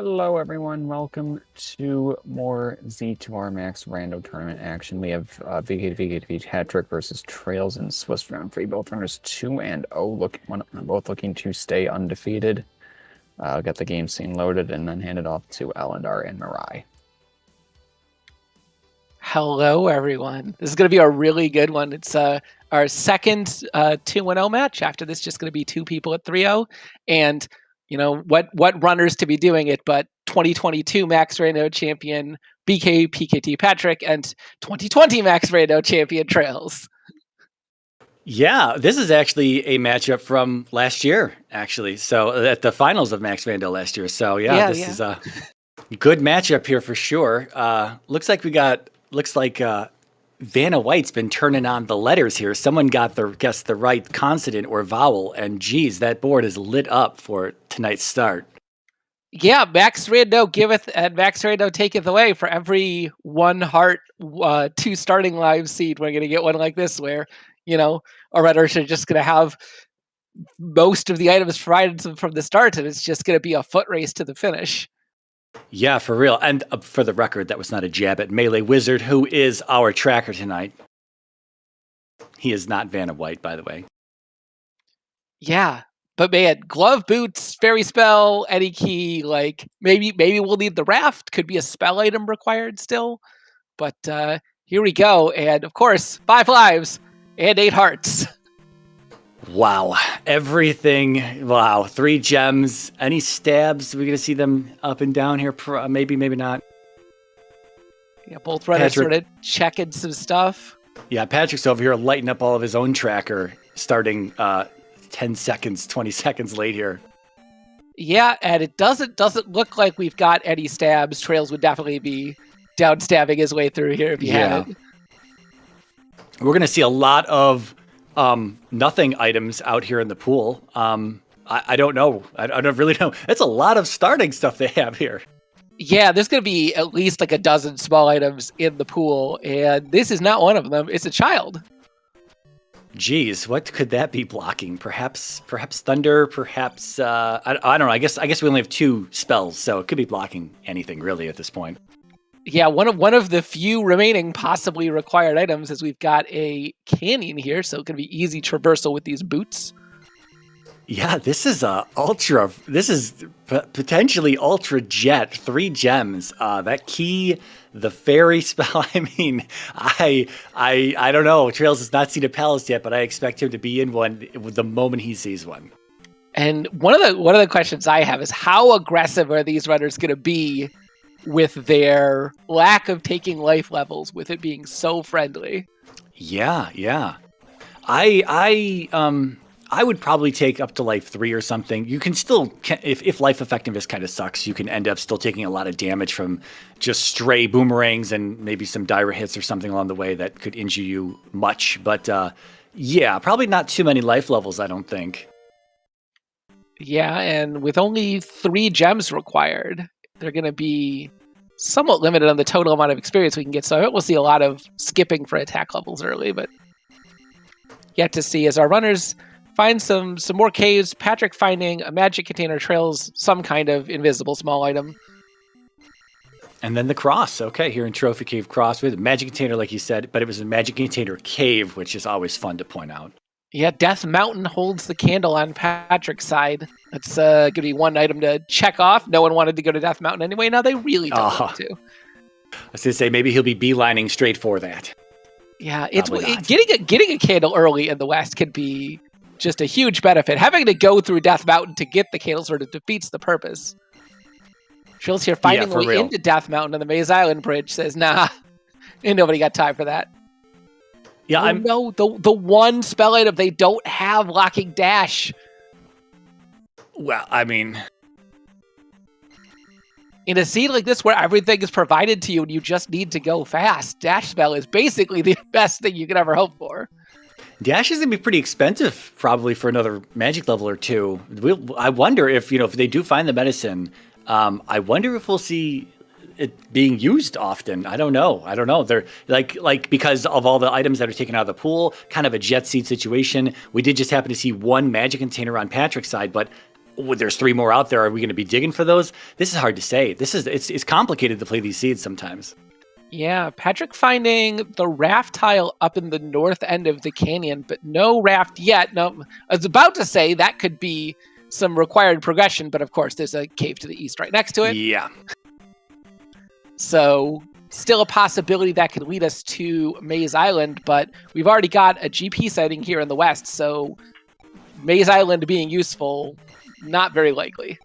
Hello, everyone. Welcome to more Z2R Max Rando Tournament action. We have VK hat trick versus traiLZ and Swiss round three. Both runners 2-0, both looking to stay undefeated. Get the game scene loaded and then hand it off to Elendar and Mirai. Hello, everyone. This is going to be a really good one. It's our second 2-0 match. After this, just going to be two people at 3-0. And you know what runners to be doing it, but 2022 Max Rando champion PKT Patrick and 2020 Max Rando champion traiLZ. Yeah, this is actually a matchup from last year, actually. So at the finals of Max Rando last year. So this is a good matchup here for sure. Looks like Vanna White's been turning on the letters here. Someone got the right consonant or vowel, and geez, that board is lit up for tonight's start. Yeah, Max Rando giveth and Max Rando taketh away. For every one heart, two starting live seed, we're going to get one like this where, our runners are just going to have most of the items provided from the start, and it's just going to be a foot race to the finish. Yeah, for real. And for the record, that was not a jab at Melee Wizard, who is our tracker tonight. He is not Vanna White, by the way. Yeah, but man, glove, boots, fairy spell, any key, maybe we'll need the raft. Could be a spell item required still. But here we go. And of course, 5 lives and 8 hearts. Wow. Everything. Wow. 3 gems. Any stabs? We're going to see them up and down here. Maybe not. Yeah, both runners sort of checking some stuff. Yeah, Patrick's over here lighting up all of his own tracker, starting 10 seconds, 20 seconds late here. Yeah, and it doesn't look like we've got any stabs. traiLZ would definitely be down stabbing his way through here if he had it. We're going to see a lot of nothing items out here in the pool. I don't know. I don't really know. It's a lot of starting stuff they have here. Yeah, there's going to be at least like a dozen small items in the pool, and this is not one of them. It's a child. Geez, what could that be blocking? Perhaps thunder. Perhaps I don't know. I guess we only have 2 spells, so it could be blocking anything really at this point. Yeah, one of the few remaining possibly required items is we've got a canyon here, so it can be easy traversal with these boots. Yeah, this is potentially ultra jet, 3 gems. That key, the fairy spell. I mean, I don't know. traiLZ has not seen a palace yet, but I expect him to be in one the moment he sees one. And one of the questions I have is how aggressive are these runners going to be with their lack of taking life levels, with it being so friendly? Yeah. I would probably take up to life 3 or something. You can still, if life effectiveness kind of sucks, you can end up still taking a lot of damage from just stray boomerangs and maybe some dire hits or something along the way that could injure you much. But yeah, probably not too many life levels, I don't think. Yeah, and with only 3 gems required, they're going to be somewhat limited on the total amount of experience we can get. So I bet we'll see a lot of skipping for attack levels early, but yet to see as our runners find some more caves. Patrick finding a magic container, traiLZ some kind of invisible small item. And then the cross. Okay, here in Trophy Cave Cross with a magic container, like you said, but it was a magic container cave, which is always fun to point out. Yeah, Death Mountain holds the candle on Patrick's side. That's going to be one item to check off. No one wanted to go to Death Mountain anyway. Now they really don't want to. I was going to say, maybe he'll be beelining straight for that. Yeah, getting a candle early in the West can be just a huge benefit. Having to go through Death Mountain to get the candle sort of defeats the purpose. traiLZ here finding a way into Death Mountain on the Maze Island Bridge says, nah, ain't nobody got time for that. Yeah, no, the one spell item they don't have, locking dash. Well, I mean, in a scene like this where everything is provided to you and you just need to go fast, dash spell is basically the best thing you could ever hope for. Dash is going to be pretty expensive, probably for another magic level or 2. I wonder if they do find the medicine. I wonder if we'll see it being used often. I don't know. They're like because of all the items that are taken out of the pool, kind of a jet seat situation. We did just happen to see one magic container on Patrick's side, but there's 3 more out there. Are we going to be digging for those? This is hard to say. It's complicated to play these seeds sometimes. Yeah, Patrick finding the raft tile up in the north end of the canyon, but no raft yet. No, I was about to say that could be some required progression, but of course there's a cave to the east right next to it. Yeah. So still a possibility that could lead us to Maze Island, but we've already got a GP sighting here in the west, so Maze Island being useful, not very likely.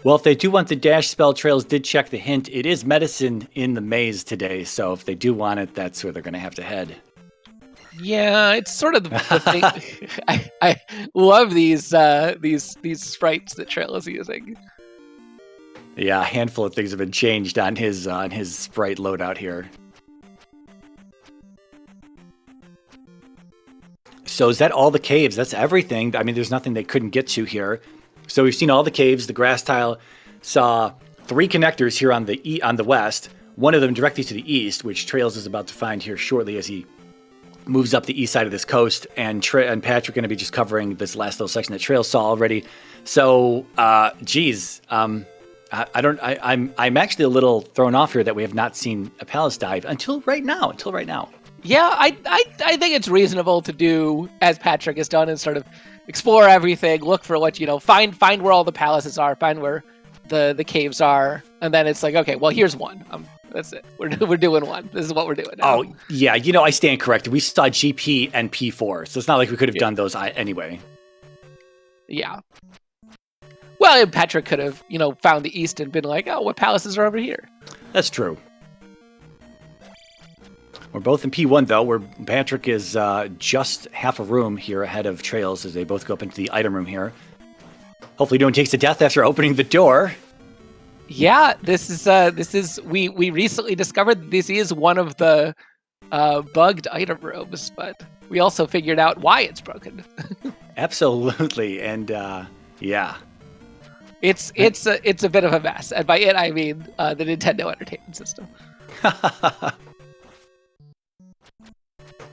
Well, if they do want the dash spell, Trails did check the hint. It is medicine in the maze today, so if they do want it, that's where they're going to have to head. Yeah, it's sort of the thing. I love these sprites that Trail is using. Yeah, a handful of things have been changed on his sprite loadout here. So is that all the caves? That's everything. I mean, there's nothing they couldn't get to here. So we've seen all the caves. The grass tile saw 3 connectors here on the west. One of them directly to the east, which Trails is about to find here shortly as he moves up the east side of this coast. And Patrick going to be just covering this last little section that Trails saw already. So, I'm actually a little thrown off here that we have not seen a palace dive until right now. Yeah, I think it's reasonable to do as Patrick has done and sort of explore everything, look for what, find where all the palaces are, find where the caves are, and then it's like, okay, well, here's one. That's it. We're doing one. This is what we're doing now. Oh, yeah, I stand corrected. We saw GP and P4, so it's not like we could have done those anyway. Yeah. Well, Patrick could have, found the east and been like, oh, what palaces are over here? That's true. We're both in P1, though, where Patrick is just half a room here ahead of Trails as they both go up into the item room here. Hopefully no one takes to death after opening the door. Yeah, this is we recently discovered that this is one of the bugged item rooms, but we also figured out why it's broken. Absolutely, and yeah. It's a bit of a mess, and by it I mean the Nintendo Entertainment System.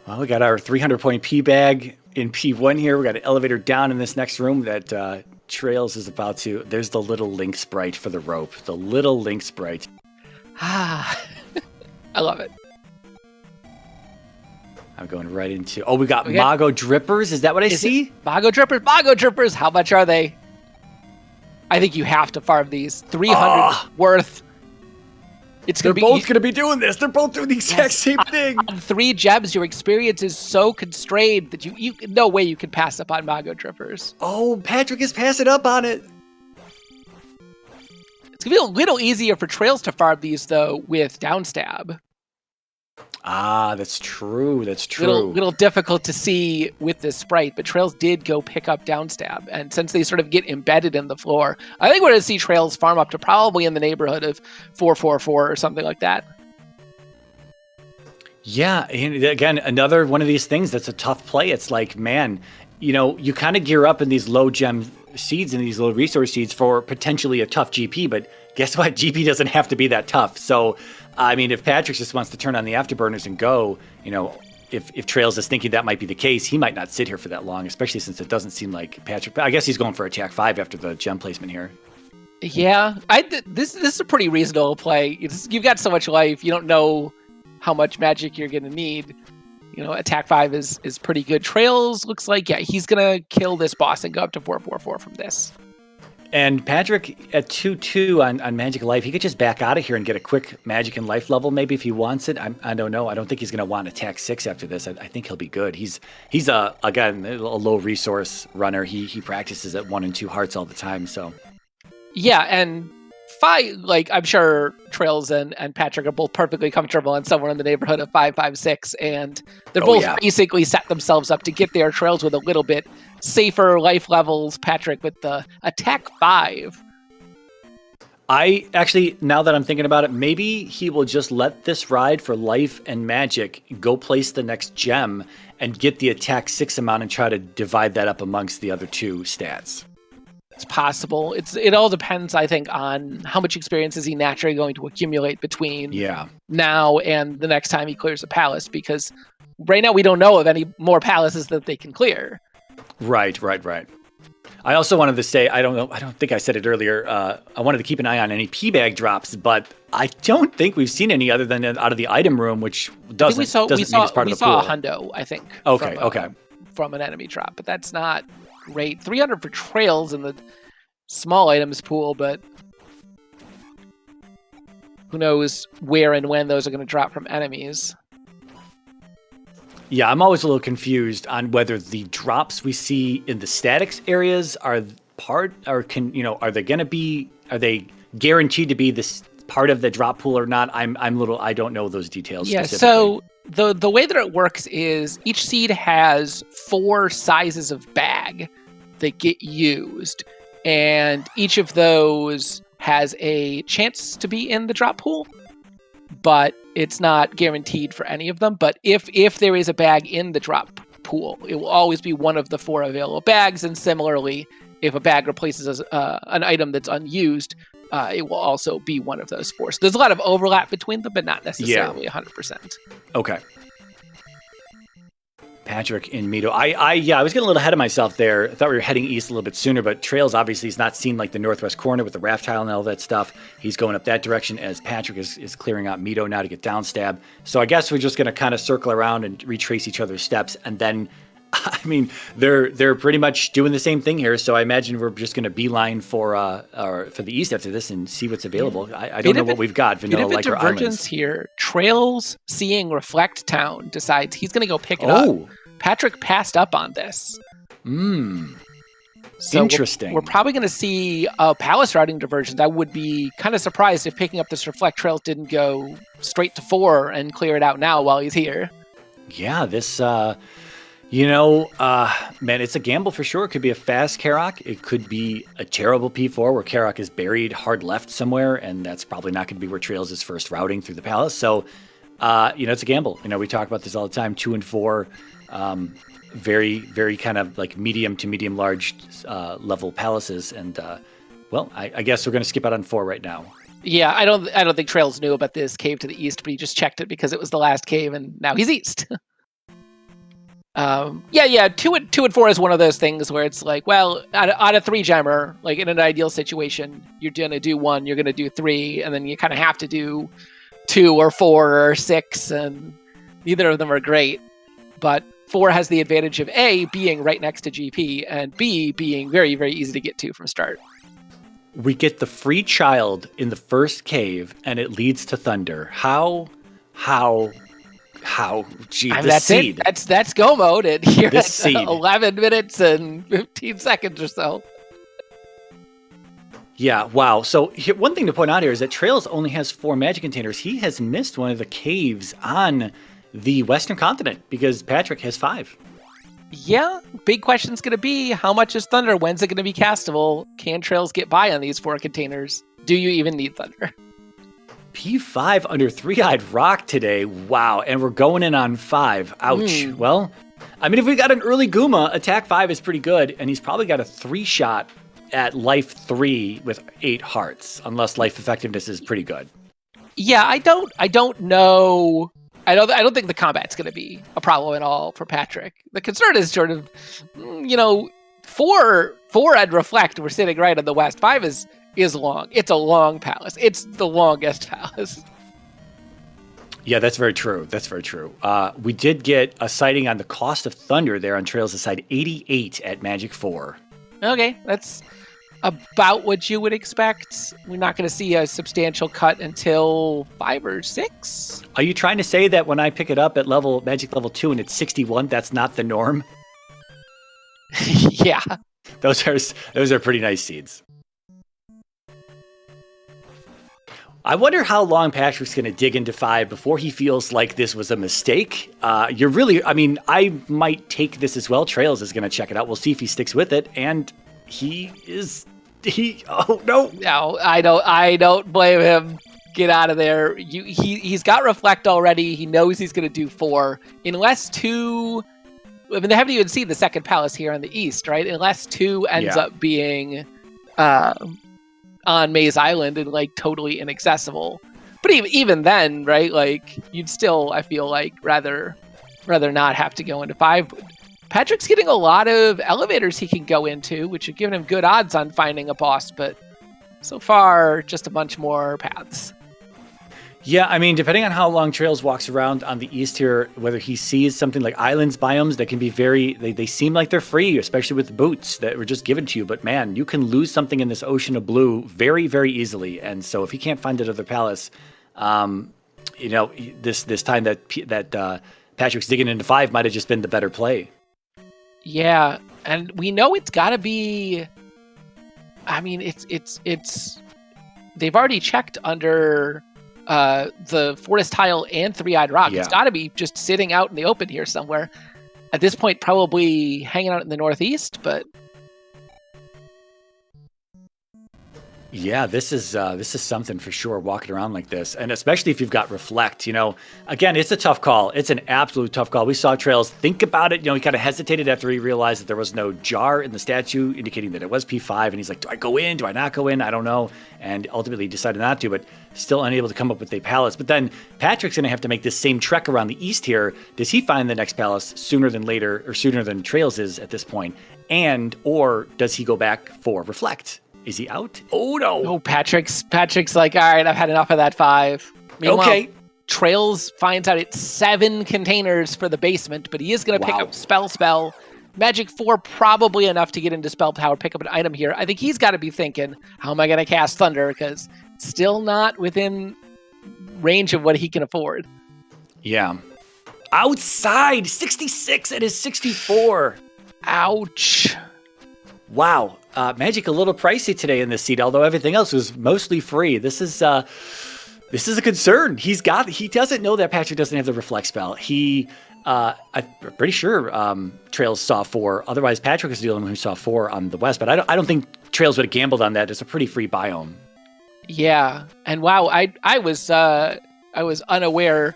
Well, we got our 300-point P bag in P1 here. We got an elevator down in this next room that Trails is about to. There's the little Link sprite for the rope. The little Link sprite. Ah, I love it. I'm going right into. Oh, we got Mago Drippers. Is that what I see? Mago Drippers. How much are they? I think you have to farm these. 300 worth. They're both going to be doing this. They're both doing the exact same thing. On 3 gems, your experience is so constrained that you no way you can pass up on Mago Drippers. Oh, Patrick is passing up on it. It's going to be a little easier for Trails to farm these, though, with Downstab. Ah, that's true. Little difficult to see with this sprite, but Trails did go pick up Downstab, and since they sort of get embedded in the floor, I think we're going to see Trails farm up to probably in the neighborhood of 444 or something like that. Yeah, and again, another one of these things that's a tough play. It's like, man, you kind of gear up in these low gem seeds and these low resource seeds for potentially a tough GP, but guess what? GP doesn't have to be that tough. So, I mean, if Patrick just wants to turn on the afterburners and go, if Trails is thinking that might be the case, he might not sit here for that long, especially since it doesn't seem like Patrick. I guess he's going for attack 5 after the gem placement here. Yeah, this is a pretty reasonable play. You've got so much life, you don't know how much magic you're going to need. Attack 5 is pretty good. Trails looks like, he's going to kill this boss and go up to 444 from this. And Patrick at 2-2 on Magic Life, he could just back out of here and get a quick Magic and Life level maybe if he wants it. I don't know. I don't think he's going to want Attack 6 after this. I think he'll be good. He's again a low resource runner. He practices at 1 and 2 hearts all the time. So yeah, and I'm sure Trails and Patrick are both perfectly comfortable in somewhere in the neighborhood of 5-5-6, and they're both basically set themselves up to get there. Trails with a little bit safer life levels, Patrick with the attack 5. I actually, now that I'm thinking about it, maybe he will just let this ride for life and magic, go place the next gem, and get the attack 6 amount and try to divide that up amongst the other 2 stats. It's possible. It all depends, I think, on how much experience is he naturally going to accumulate between now and the next time he clears a palace, because right now we don't know of any more palaces that they can clear. Right. I also wanted to say, I don't think I said it earlier. I wanted to keep an eye on any P-bag drops, but I don't think we've seen any other than out of the item room, which doesn't mean it's part of the pool. We saw a hundo, I think. Okay. From an enemy drop, but that's not great. 300 for trails in the small items pool, but who knows where and when those are going to drop from enemies. Yeah, I'm always a little confused on whether the drops we see in the statics areas are are they guaranteed to be this part of the drop pool or not? I don't know those details. Yeah, so the way that it works is each seed has 4 sizes of bag that get used, and each of those has a chance to be in the drop pool, but it's not guaranteed for any of them. But if there is a bag in the drop pool, it will always be one of the 4 available bags. And similarly, if a bag replaces an item that's unused, it will also be one of those 4. So there's a lot of overlap between them, but not necessarily 100%. Okay. Patrick and Mito. I was getting a little ahead of myself there. I thought we were heading east a little bit sooner, but traiLZ obviously is not seen like the northwest corner with the raft tile and all that stuff. He's going up that direction as Patrick is clearing out Mito now to get down stab. So I guess we're just going to kind of circle around and retrace each other's steps. And then, I mean, they're pretty much doing the same thing here. So I imagine we're just going to beeline for the east after this and see what's available. I don't know what we've got. Vanilla like our islands here. traiLZ, seeing Reflect Town, decides he's going to go pick it up. Patrick passed up on this. So interesting. We're probably going to see a palace routing divergence. I would be kind of surprised if picking up this Reflect traiLZ didn't go straight to 4 and clear it out now while he's here. Yeah, this, man, it's a gamble for sure. It could be a fast Karak. It could be a terrible P4 where Karak is buried hard left somewhere, and that's probably not going to be where traiLZ is first routing through the palace. So, it's a gamble. We talk about this all the time, 2 and 4. Very, very kind of like medium to medium large level palaces, and I guess we're going to skip out on 4 right now. Yeah, I don't think traiLZ knew about this cave to the east, but he just checked it because it was the last cave, and now he's east. 2 and 4 is one of those things where it's like, well, on a 3 gemmer, like in an ideal situation, you're going to do 1, you're going to do 3, and then you kind of have to do 2 or 4 or 6, and neither of them are great. But 4 has the advantage of A, being right next to GP, and B, being very, very easy to get to from start. We get the free child in the first cave, and it leads to Thunder. How? Gee, that's seed. It. That's go mode. And here this at seed. 11 minutes and 15 seconds or so. Yeah, wow. So one thing to point out here is that traiLZ only has 4 magic containers. He has missed one of the caves on the Western continent because Patrick has 5. Yeah, big question's going to be, how much is Thunder? When's it going to be castable? Can traiLZ get by on these 4 containers? Do you even need Thunder? P5 under 3-eyed rock today. Wow, and we're going in on 5. Ouch. Well, I mean, if we got an early Guma, attack 5 is pretty good, and he's probably got a 3-shot at life 3 with 8 hearts, unless life effectiveness is pretty good. Yeah, I don't know. I don't think the combat's going to be a problem at all for Patrick. The concern is sort of, 4 and Reflect, we're sitting right on the west. 5 is long. It's a long palace. It's the longest palace. Yeah, that's very true. We did get a sighting on the cost of Thunder there on traiLZ side 88 at Magic 4. Okay, that's about what you would expect. We're not going to see a substantial cut until 5 or 6. Are you trying to say that when I pick it up at Magic level 2 and it's 61, that's not the norm? Yeah. Those are pretty nice seeds. I wonder how long Patrick's going to dig into 5 before he feels like this was a mistake. I might take this as well. traiLZ is going to check it out. We'll see if he sticks with it. And oh no. No, I don't blame him. Get out of there. He's got Reflect already. He knows he's going to do 4. Unless 2, I mean, they haven't even seen the second palace here on the east, right? Unless 2 ends up being on Maze Island and like totally inaccessible. But even then, right? Like you'd still, I feel like, rather not have to go into 5. Patrick's getting a lot of elevators he can go into, which have given him good odds on finding a boss, but so far, just a bunch more paths. Yeah, I mean, depending on how long traiLZ walks around on the east here, whether he sees something like islands, biomes that can be they seem like they're free, especially with the boots that were just given to you. But man, you can lose something in this ocean of blue very, very easily. And so if he can't find another palace, this time that Patrick's digging into 5 might have just been the better play. Yeah, and we know it's got to be. I mean, it's. They've already checked under the Forest Tile and Three-Eyed Rock. Yeah. It's got to be just sitting out in the open here somewhere. At this point, probably hanging out in the northeast, but. Yeah, this is something for sure, walking around like this. And especially if you've got Reflect, again, it's a tough call. It's an absolute tough call. We saw traiLZ think about it. He kind of hesitated after he realized that there was no jar in the statue indicating that it was P5. And he's like, do I go in? Do I not go in? I don't know. And ultimately decided not to, but still unable to come up with a palace. But then Patrick's going to have to make this same trek around the east here. Does he find the next palace sooner than later, or sooner than traiLZ is at this point? Or does he go back for Reflect? Is he out? Oh, no. Oh, Patrick's like, all right, I've had enough of that 5. Meanwhile, okay. traiLZ finds out it's 7 containers for the basement, but he is going to pick up Spell. Magic 4, probably enough to get into Spell Power, pick up an item here. I think he's got to be thinking, how am I going to cast Thunder? Because it's still not within range of what he can afford. Yeah. Outside, 66 at his 64. Ouch. Wow. Magic a little pricey today in this seat, although everything else was mostly free. This is a concern. He doesn't know that Patrick doesn't have the Reflect spell. I'm pretty sure traiLZ saw 4. Otherwise, Patrick is the only one who saw 4 on the west. But I don't think traiLZ would have gambled on that. It's a pretty free biome. Yeah, and wow, I was unaware.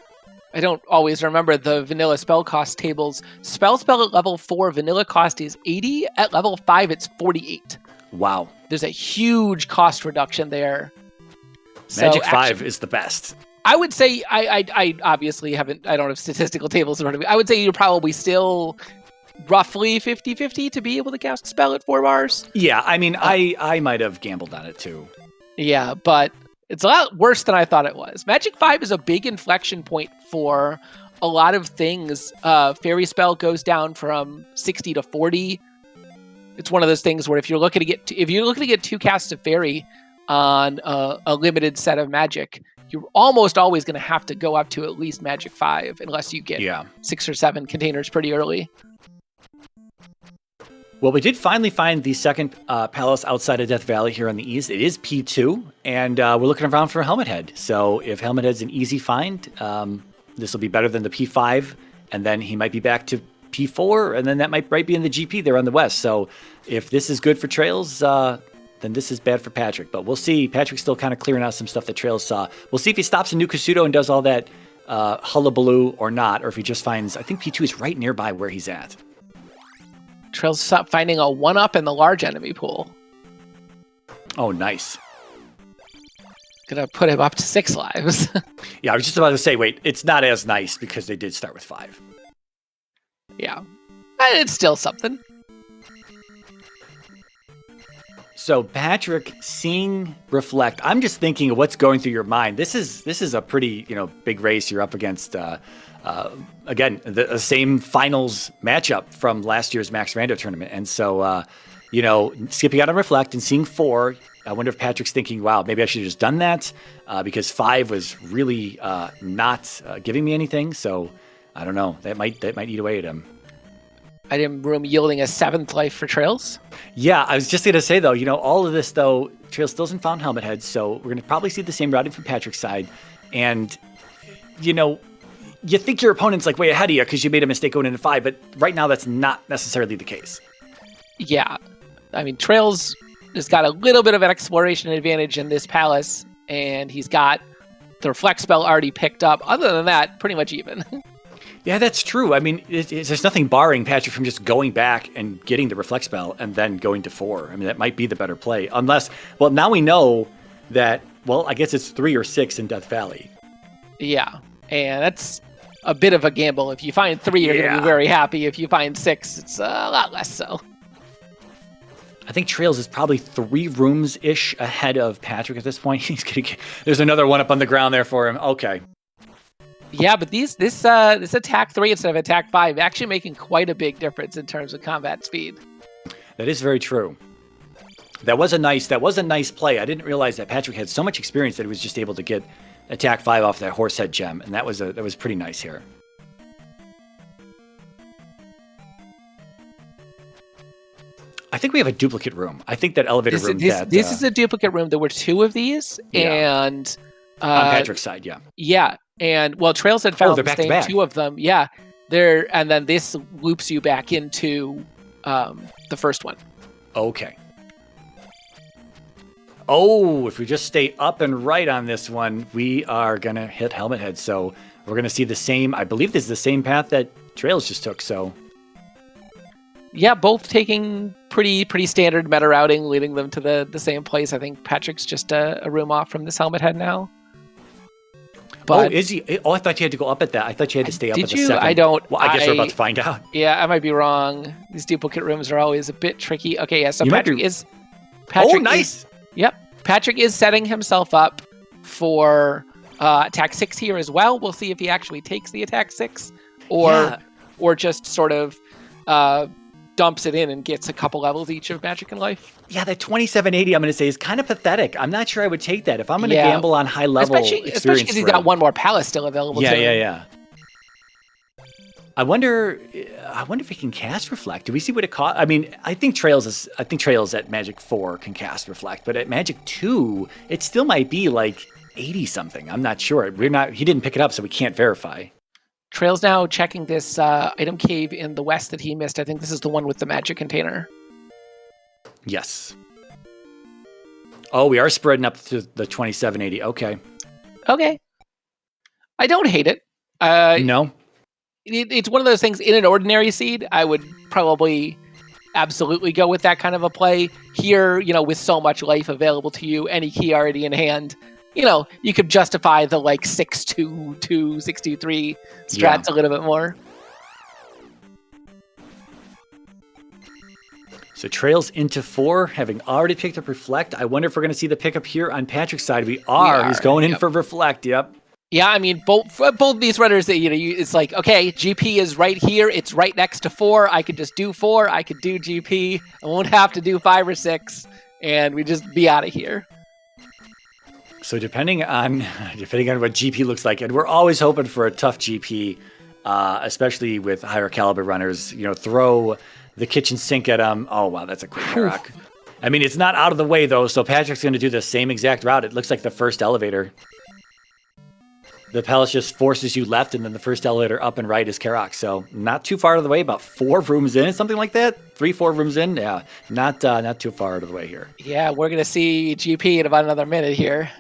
I don't always remember the vanilla spell cost tables. Spell at level 4, vanilla cost is 80. At level 5, it's 48. Wow. There's a huge cost reduction there. Magic 5 is the best. I would say, I obviously I don't have statistical tables in front of me. I would say you're probably still roughly 50-50 to be able to cast a spell at 4 bars. Yeah, I mean, I might have gambled on it too. Yeah, but it's a lot worse than I thought it was. Magic 5 is a big inflection point for a lot of things. Fairy Spell goes down from 60 to 40. It's one of those things where if you're looking to get 2 casts of Fairy on a limited set of Magic, you're almost always going to have to go up to at least Magic 5 unless you get 6 or 7 containers pretty early. Well, we did finally find the second palace outside of Death Valley here on the east. It is P2, and we're looking around for Helmet Head. So if Helmet Head's an easy find, this will be better than the P5, and then he might be back to P4, and then that might be in the GP there on the west. So if this is good for traiLZ, then this is bad for Patrick. But we'll see. Patrick's still kind of clearing out some stuff that traiLZ saw. We'll see if he stops in New Kasuto and does all that hullabaloo or not, or if he just finds, I think P2 is right nearby where he's at. traiLZ stopped finding a 1-up in the large enemy pool. Oh, nice. Gonna put him up to 6 lives. Yeah, I was just about to say, wait, it's not as nice because they did start with 5. Yeah. It's still something. So Patrick, seeing Reflect, I'm just thinking of what's going through your mind. This is a pretty, big race you're up against. Again, the same finals matchup from last year's Max Rando tournament. And so, skipping out on Reflect and seeing 4, I wonder if Patrick's thinking, wow, maybe I should have just done that because 5 was really not giving me anything. So I don't know. That might eat away at him. Item room yielding a 7th life for traiLZ. Yeah, I was just going to say, though, all of this, though, traiLZ still hasn't found Helmet Head. So we're going to probably see the same routing from Patrick's side. And, you think your opponent's like way ahead of you because you made a mistake going into 5, but right now that's not necessarily the case. Yeah. I mean, traiLZ has got a little bit of an exploration advantage in this palace, and he's got the Reflect spell already picked up. Other than that, pretty much even. Yeah, that's true. I mean, there's nothing barring Patrick from just going back and getting the Reflect spell and then going to 4. I mean, that might be the better play. Unless, well, now we know that, I guess it's 3 or 6 in Death Valley. Yeah. And a bit of a gamble. If you find 3, you're going to Yeah. be very happy. If you find 6, it's a lot less so. I think traiLZ is probably 3 rooms-ish ahead of Patrick at this point. He's gonna get, there's another one up on the ground there for him. Okay. Yeah, but this attack 3 instead of attack 5 actually making quite a big difference in terms of combat speed. That is very true. That was a nice play. I didn't realize that Patrick had so much experience that he was just able to get attack 5 off that horsehead gem, and that was pretty nice here. I think we have a duplicate room. I think that elevator room. This is a duplicate room. There were 2 of these, and on Patrick's side, yeah. Yeah, and well, traiLZ had found the same 2 of them. Yeah, and then this loops you back into the first one. Okay. Oh, if we just stay up and right on this one, we are gonna hit Helmet Head. So we're gonna see the same. I believe this is the same path that traiLZ just took. So. Yeah, both taking pretty standard meta routing, leading them to the same place. I think Patrick's just a room off from this Helmet Head now. But is he? Oh, I thought you had to go up at that. I thought you had to stay up at the you? second. I don't. Well, I guess we're about to find out. Yeah, I might be wrong. These duplicate rooms are always a bit tricky. Okay, yeah, so You might Patrick be- is... Oh, nice! Yep, Patrick is setting himself up for attack 6 here as well. We'll see if he actually takes the attack 6 or just sort of dumps it in and gets a couple levels each of Magic and Life. Yeah, that 2780, I'm going to say, is kind of pathetic. I'm not sure I would take that. If I'm going to gamble on high level experience. Especially because he's got one more palace still available too. Yeah. I wonder if he can cast Reflect. Do we see what it costs? I mean, I think traiLZ at Magic 4 can cast Reflect, but at Magic 2, it still might be like 80 something. I'm not sure. He didn't pick it up, so we can't verify. traiLZ now checking this item cave in the west that he missed. I think this is the one with the magic container. Yes. Oh, we are spreading up to the 2780. Okay. I don't hate it. No. It's one of those things in an ordinary seed. I would probably absolutely go with that kind of a play. Here, with so much life available to you, any key already in hand, you could justify the 6-2, 6-2-3 strats a little bit more. So traiLZ into 4, having already picked up Reflect. I wonder if we're going to see the pickup here on Patrick's side. We are. He's going in for Reflect. Yep. Yeah, I mean, both these runners, it's like, okay, GP is right here. It's right next to 4. I could just do 4. I could do GP. I won't have to do 5 or 6, and we just be out of here. So depending on what GP looks like, and we're always hoping for a tough GP, especially with higher caliber runners. Throw the kitchen sink at them. Oh wow, that's a quick rock. I mean, it's not out of the way though, so Patrick's going to do the same exact route. It looks like the first elevator. The palace just forces you left, and then the first elevator up and right is Karok. So not too far out of the way, about 4 rooms in, something like that. 3-4 rooms in. Yeah, not too far out of the way here. Yeah, we're going to see GP in about another minute here.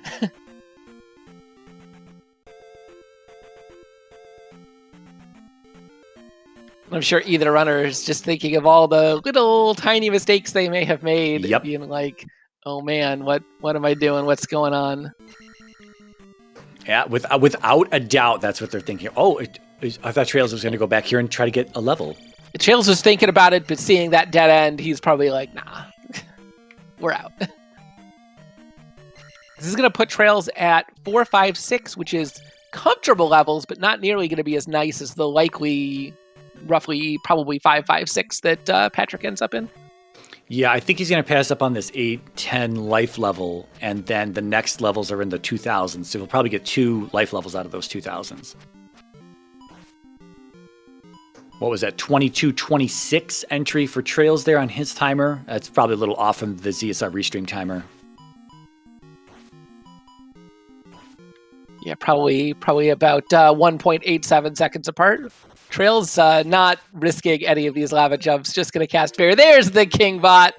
I'm sure either runner is just thinking of all the little tiny mistakes they may have made. Yep. Being like, oh man, what am I doing? What's going on? Yeah, without a doubt, that's what they're thinking. Oh, I thought traiLZ was going to go back here and try to get a level. traiLZ was thinking about it, but seeing that dead end, he's probably like, nah, we're out. This is going to put traiLZ at 4, 5, 6, which is comfortable levels, but not nearly going to be as nice as the probably 5, 5, 6 that Patrick ends up in. Yeah, I think he's going to pass up on this 8, 10 life level, and then the next levels are in the 2000s, so he'll probably get 2 life levels out of those 2000s. What was that, 22-26 entry for traiLZ there on his timer? That's probably a little off from the ZSR Restream timer. Yeah, probably about 1.87 seconds apart. traiLZ not risking any of these lava jumps, just going to cast Fairy. There's the King bot.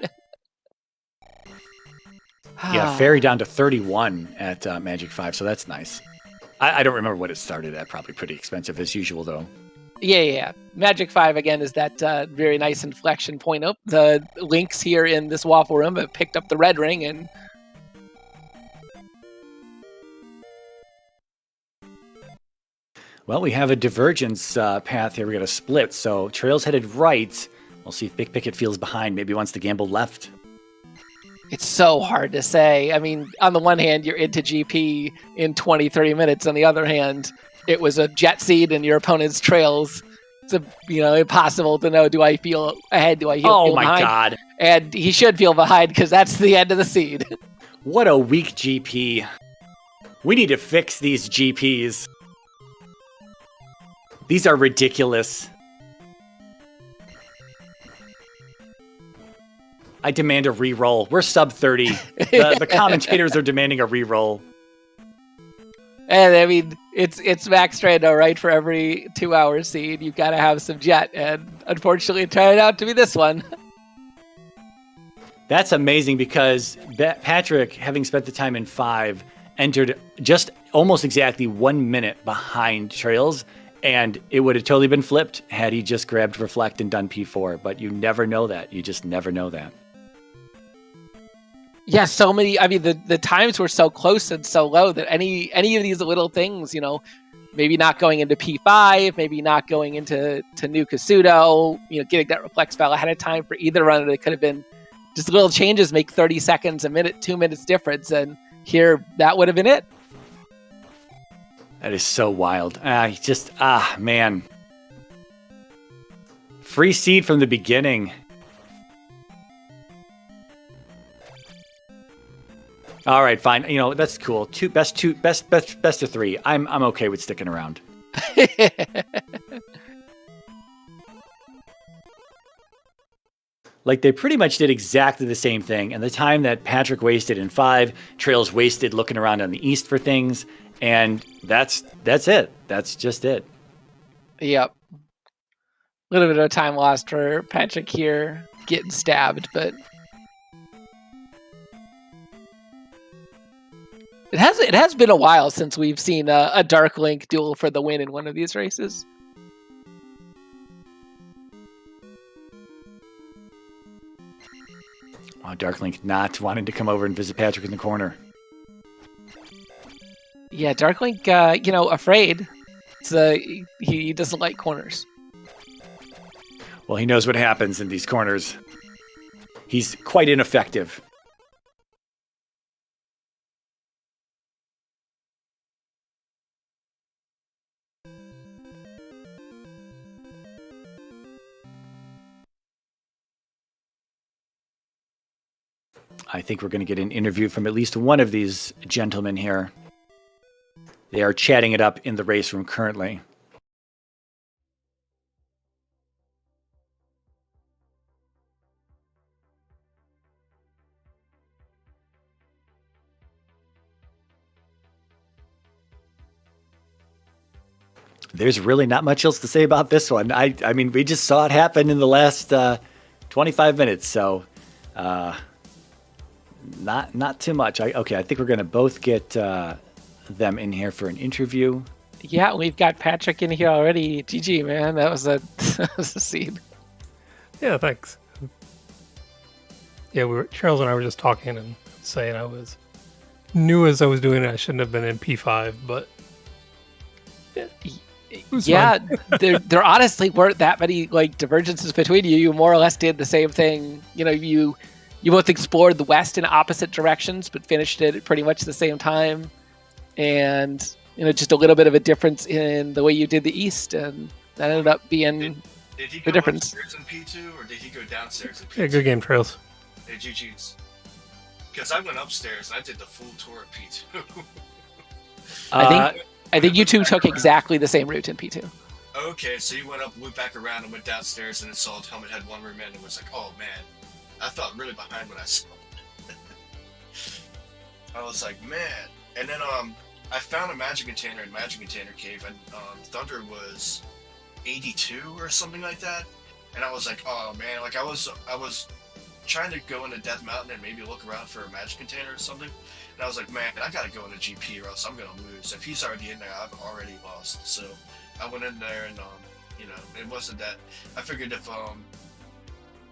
Yeah, Fairy down to 31 at Magic 5, so that's nice. I don't remember what it started at. Probably pretty expensive as usual, though. Yeah. Magic 5, again, is that very nice inflection point up. The links here in this waffle room have picked up the red ring, and Well, we have a divergence path here. We got a split. So Trail's headed right. We'll see if Big Picket feels behind. Maybe wants to gamble left. It's so hard to say. I mean, on the one hand, you're into GP in 20, 30 minutes. On the other hand, it was a jet seed and your opponent's trails. It's impossible to know. Do I feel ahead? Do I feel behind? Oh my God. And he should feel behind because that's the end of the seed. What a weak GP. We need to fix these GPs. These are ridiculous. I demand a reroll. We're sub 30. The commentators are demanding a reroll. And I mean, it's Max Rando, right? For every 2-hour seed, you've got to have some jet. And unfortunately, it turned out to be this one. That's amazing because Patrick, having spent the time in 5, entered just almost exactly 1 minute behind Trails. And it would have totally been flipped had he just grabbed Reflect and done P4. But you never know that. You just never know that. Yeah, so many. I mean, the times were so close and so low that any of these little things, maybe not going into P5, maybe not going into New Kasuto, getting that Reflect spell ahead of time for either run, it could have been just little changes make 30 seconds, a minute, 2 minutes difference. And here, that would have been it. That is so wild. Man. Free seed from the beginning. All right, fine. That's cool. Best of 3. I'm okay with sticking around. Like they pretty much did exactly the same thing. And the time that Patrick wasted in 5, Trails wasted looking around on the east for things. And that's it. That's just it. Yep. A little bit of time lost for Patrick here getting stabbed, but it has been a while since we've seen a Dark Link duel for the win in one of these races. Oh, Dark Link not wanting to come over and visit Patrick in the corner. Yeah, Dark Link, afraid. He doesn't like corners. Well, he knows what happens in these corners. He's quite ineffective. I think we're going to get an interview from at least one of these gentlemen here. They are chatting it up in the race room currently. There's really not much else to say about this one. I mean, we just saw it happen in the last 25 minutes, so not too much. I think we're going to both get them in here for an interview. Yeah, we've got Patrick in here already. GG, man. That was a seed. Yeah, thanks. Yeah, Charles and I were just talking and saying I was new as I was doing it. I shouldn't have been in P5, but yeah, there honestly weren't that many divergences between you. You more or less did the same thing. You both explored the West in opposite directions, but finished it at pretty much the same time. And just a little bit of a difference in the way you did the East, and that ended up being did he the go difference. upstairs in P2, or did he go downstairs in P2? yeah, good game, Trails. Hey, GG's. Because I went upstairs and I did the full tour of P2. I think you two took exactly the same route in P2. Okay, so you went up, went back around, and went downstairs, and then saw Helmet had one room in, and was like, oh man, I thought really behind when I saw it. I was like, man. And then I found a magic container in Magic Container Cave, and Thunder was 82 or something like that. And I was like, oh man, I was trying to go into Death Mountain and maybe look around for a magic container or something. And I was like, man, I gotta go into GP or else I'm gonna lose. If he's already in there, I've already lost. So I went in there and it wasn't that. I figured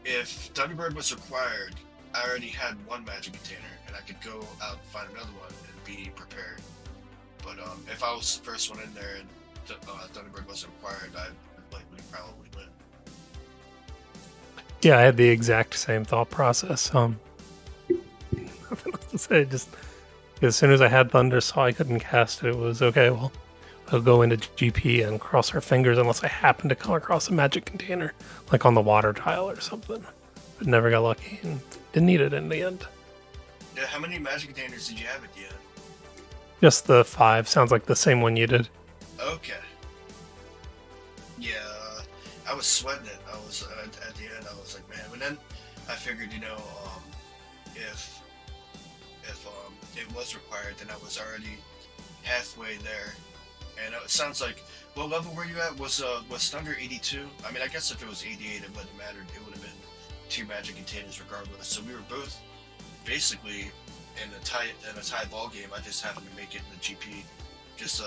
if Thunderbird was required, I already had one magic container and I could go out and find another one and be prepared. But if I was the first one in there and Thunderbird wasn't required, I would probably win. Yeah, I had the exact same thought process. Nothing else to say. Just as soon as I had Thunder, saw I couldn't cast it, it was okay. Well, I'll go into GP and cross our fingers unless I happen to come across a magic container, like on the water tile or something. But never got lucky and didn't need it in the end. Yeah, how many magic containers did you have at the end? Just the 5. Sounds like the same one you did. Okay. Yeah, I was sweating it. I was at the end. I was like, man. But then I figured, if it was required, then I was already halfway there. And it sounds like, what level were you at? Was Thunder 82? I mean, I guess if it was 88, it wouldn't have mattered. It would have been 2 magic containers regardless. So we were both basically in a tie ball game. I just happened to make it in the GP. Just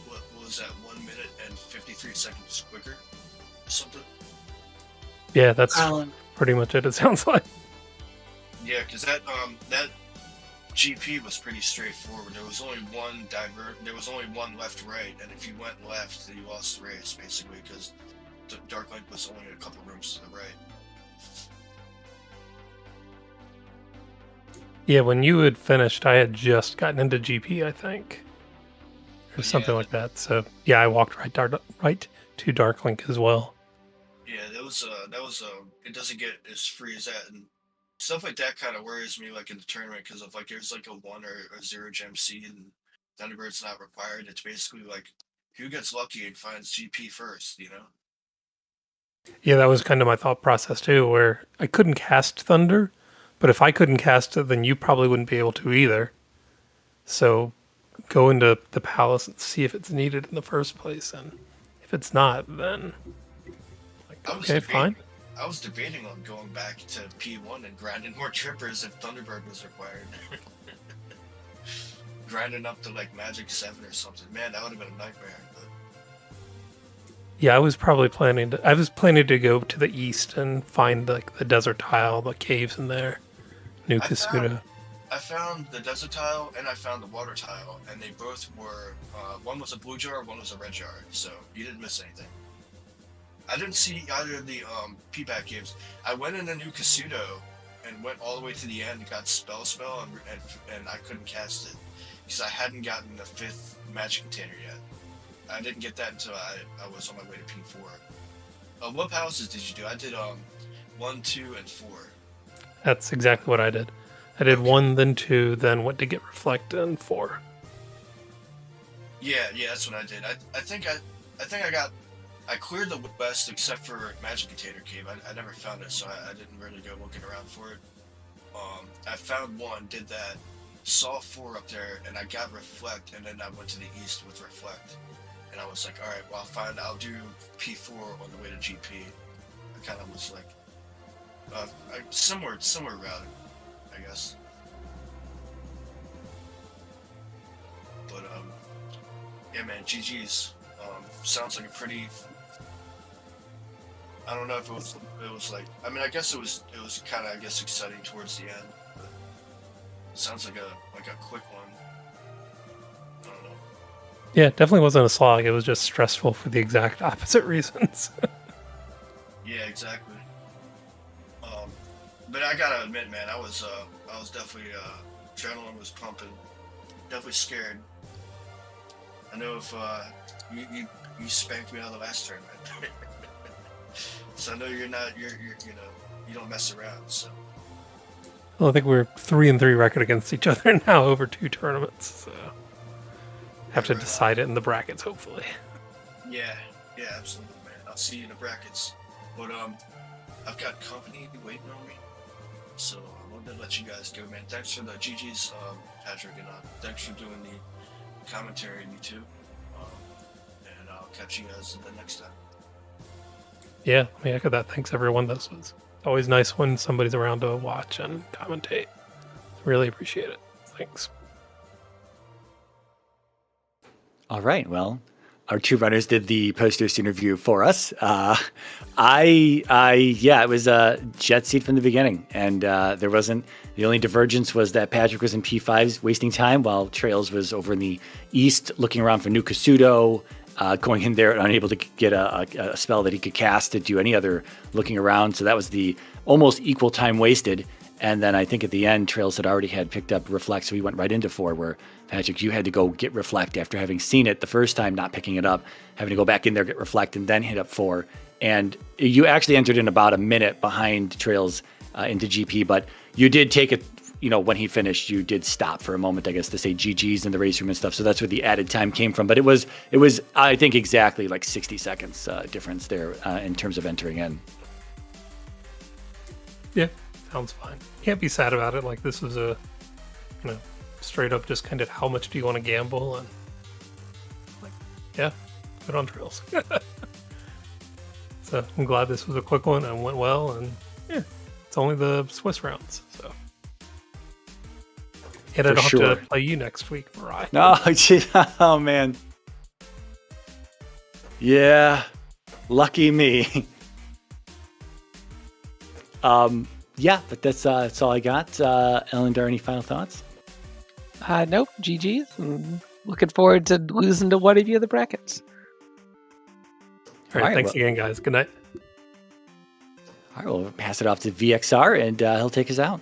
what was that? 1 minute and 53 seconds quicker, or something. Yeah, that's pretty much it. It sounds like. Yeah, because that GP was pretty straightforward. There was only one There was only one left-right, and if you went left, then you lost the race basically because the Dark Link was only a couple rooms to the right. Yeah, when you had finished, I had just gotten into GP, I think, or something like that. So yeah, I walked right to Darklink as well. Yeah, that was it doesn't get as free as that, and stuff like that kind of worries me, like in the tournament, because of like there's like a 1 or 0 gem seed and Thunderbird's not required. It's basically like who gets lucky and finds GP first, Yeah, that was kind of my thought process too, where I couldn't cast Thunder, but if I couldn't cast it, then you probably wouldn't be able to either. So go into the palace and see if it's needed in the first place, and if it's not, then okay, fine. I was debating on going back to P1 and grinding more trippers if Thunderbird was required. Grinding up to like Magic 7 or something. Man, that would have been a nightmare. But... Yeah, I was planning to go to the east and find like the desert tile, the caves in there. New Kasuda. I found the desert tile and I found the water tile, and they both were one was a blue jar, one was a red jar, so you didn't miss anything. I didn't see either of the P-back caves. I went in a new Kasudo and went all the way to the end and got Spell, and I couldn't cast it because I hadn't gotten the 5th magic container yet. I didn't get that until I was on my way to P4. What houses did you do? I did 1, 2, and 4. That's exactly what I did. I did 1, then 2, then went to get Reflect, and 4. Yeah, that's what I did. I think I cleared the west except for Magic Container Cave. I never found it, so I didn't really go looking around for it. I found 1, did that, saw 4 up there, and I got Reflect, and then I went to the east with Reflect. And I was like, all right, well, I'll do P4 on the way to GP. I kind of was like, similar routing, I guess. But, yeah, man, GG's. Sounds like a pretty... I don't know if it was like... I mean, I guess it was kind of, exciting towards the end. But it sounds like a quick one. I don't know. Yeah, it definitely wasn't a slog. It was just stressful for the exact opposite reasons. Yeah, exactly. But I gotta admit, man, I was definitely adrenaline was pumping. Definitely scared. I know if you spanked me out of the last tournament, so I know you don't mess around. So. Well, I think we're 3-3 record against each other now over 2 tournaments. So have to decide it in the brackets, hopefully. Yeah, absolutely, man. I'll see you in the brackets. But I've got company waiting on me, so I wanted to let you guys go, man. Thanks for the GG's, Patrick, and thanks for doing the commentary, you too. And I'll catch you guys the next time. Yeah, let me echo that. Thanks, everyone. This was always nice when somebody's around to watch and commentate. Really appreciate it. Thanks. All right, well, our two runners did the post-race interview for us. It was a jet seat from the beginning, and there wasn't. The only divergence was that Patrick was in P5s, wasting time, while traiLZ was over in the east, looking around for new Kasuto, going in there unable to get a spell that he could cast to do any other looking around. So that was the almost equal time wasted. And then I think at the end, traiLZ had picked up Reflect, so he went right into 4, where Patrick, you had to go get Reflect after having seen it the first time, not picking it up, having to go back in there, get Reflect, and then hit up 4. And you actually entered in about a minute behind traiLZ into GP, but you did take it, when he finished, you did stop for a moment, I guess, to say GG's in the race room and stuff. So that's where the added time came from. But it was I think, exactly like 60 seconds difference there in terms of entering in. Yeah, sounds fine. Can't be sad about it. Like, this was a, straight up just kind of how much do you want to gamble? And, like, yeah, good on traiLZ. So I'm glad this was a quick one and went well. And, yeah, it's only the Swiss rounds, so. And I don't have to play you next week, Mariah. No, oh man. Yeah, lucky me. But that's all I got. Ellendar, any final thoughts? Nope, GG's. I'm looking forward to losing to one of you in the brackets. All right, thanks again, guys. Good night. All right, we'll pass it off to VXR, and he'll take us out.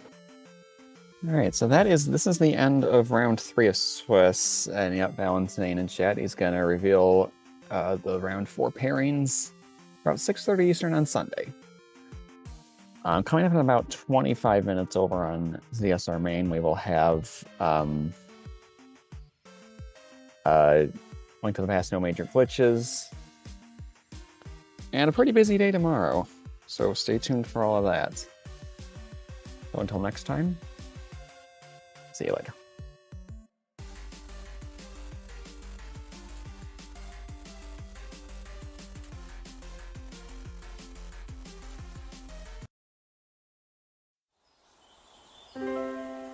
All right, so this is the end of round 3 of Swiss, and yep, Valentine in chat, he's going to reveal the round 4 pairings about 6:30 Eastern on Sunday. Coming up in about 25 minutes over on ZSR Main, we will have Link to the Past, No Major Glitches, and a pretty busy day tomorrow, so stay tuned for all of that. So until next time, see you later.